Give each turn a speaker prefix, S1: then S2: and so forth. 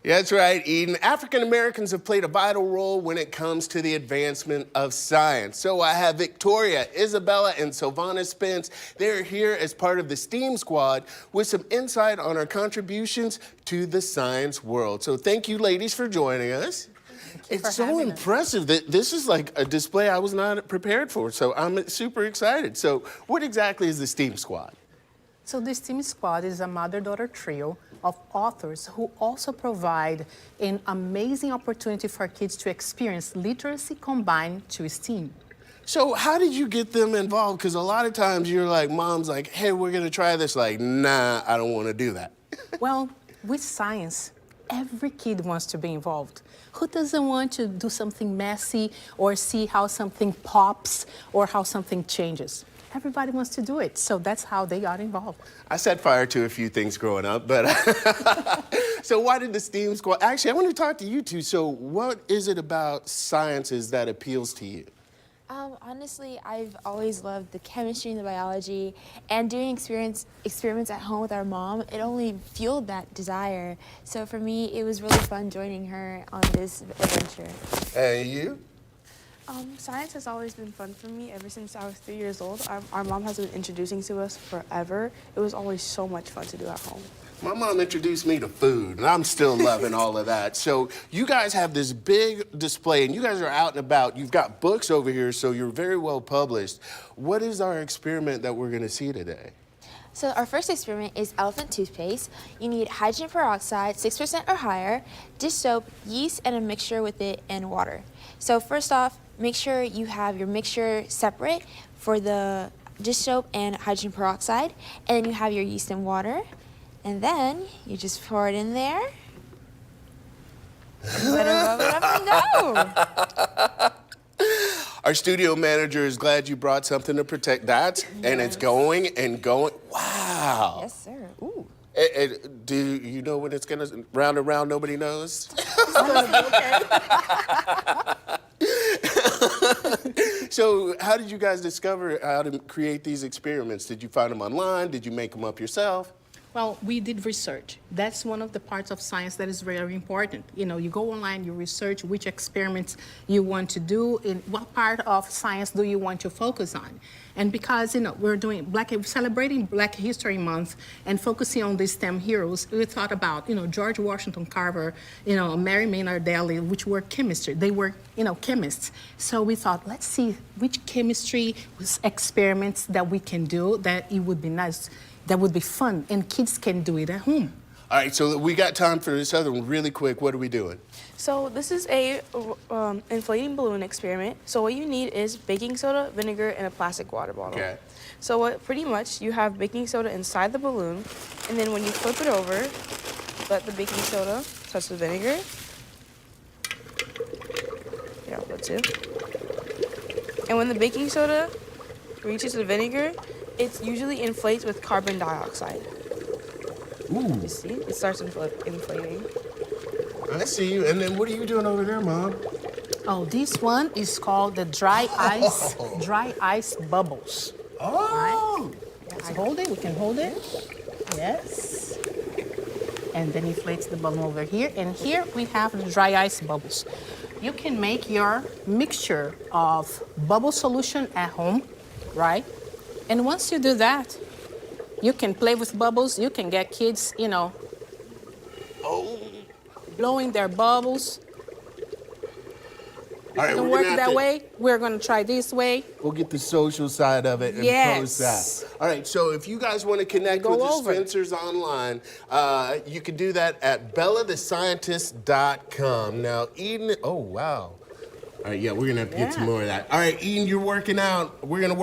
S1: Yeah, that's right, Eden. African Americans have played a vital role when it comes to the advancement of science. So I have Victoria, Isabella, and Sylvana Spence. They're here as part of the STEAM Squad with some insight on our contributions to the science world. So thank you, ladies, for joining us. It's so impressive that this is like a display I was not prepared for, so I'm super excited. So what exactly is the STEAM Squad?
S2: So the STEAM Squad is a mother-daughter trio of authors who also provide an amazing opportunity for kids to experience literacy combined to STEAM.
S1: So how did you get them involved? Because a lot of times you're like, mom's like, hey, we're gonna try this. Like, nah, I don't wanna do that.
S2: Well, with science, every kid wants to be involved. Who doesn't want to do something messy or see how something pops or how something changes? Everybody wants to do it, so that's how they got involved.
S1: I set fire to a few things growing up, but so why did the STEAM Squad? Actually, I want to talk to you two. So what is it about sciences that appeals to you?
S3: Honestly, I've always loved the chemistry and the biology, and doing experiments at home with our mom, it only fueled that desire. So for me, it was really fun joining her on this adventure.
S1: And you?
S4: Science has always been fun for me ever since I was 3 years old. Our mom has been introducing to us forever. It was always so much fun to do at home.
S1: My mom introduced me to food, and I'm still loving all of that. So you guys have this big display, and you guys are out and about. You've got books over here, so you're very well published. What is our experiment that we're going to see today?
S3: So our first experiment is elephant toothpaste. You need hydrogen peroxide, 6% or higher, dish soap, yeast, and a mixture with it, and water. So first off, make sure you have your mixture separate for the dish soap and hydrogen peroxide, and then you have your yeast and water, and then you just pour it in there. You better rub it up and go.
S1: Our studio manager is glad you brought something to protect that, and it's going and going. Wow.
S3: Yes, sir. Ooh.
S1: Do you know when it's gonna round and round? Nobody knows. So how did you guys discover how to create these experiments? Did you find them online? Did you make them up yourself?
S2: Well, we did research. That's one of the parts of science that is very important. You know, you go online, you research which experiments you want to do, and what part of science do you want to focus on. And because, you know, we're celebrating Black History Month and focusing on these STEM heroes, we thought about, you know, George Washington Carver, you know, Mary Maynard Daly, which were chemistry. They were, you know, chemists. So we thought, let's see which chemistry experiments that we can do that it would be nice, that would be fun, and kids can do it at home.
S1: All right, so we got time for this other one really quick. What are we doing?
S4: So this is a inflating balloon experiment. So what you need is baking soda, vinegar, and a plastic water bottle.
S1: Okay.
S4: So what pretty much you have baking soda inside the balloon, and then when you flip it over, let the baking soda touch the vinegar. Yeah, that too. And when the baking soda reaches the vinegar, it usually inflates with carbon dioxide.
S1: Ooh.
S4: You see? It starts inflating.
S1: I see you. And then what are you doing over there, Mom?
S2: Oh, this one is called the dry ice bubbles.
S1: Oh.
S2: Right. Let's hold it. We can hold it. Yes. And then inflates the balloon over here. And here we have the dry ice bubbles. You can make your mixture of bubble solution at home, right? And once you do that, you can play with bubbles. You can get kids, you know, blowing their bubbles.
S1: All right,
S2: It can
S1: we're
S2: work
S1: gonna have
S2: that
S1: to-
S2: way. We're going to try this way.
S1: We'll get the social side of it and post
S2: Yes.
S1: that. All right, so if you guys want to connect
S2: Go
S1: with the
S2: over.
S1: Spencers online, you can do that at BellaTheScientist.com. Now, Eden, oh, wow. All right, yeah, we're going to have to get some more of that. All right, Eden, you're working out. We're going to work.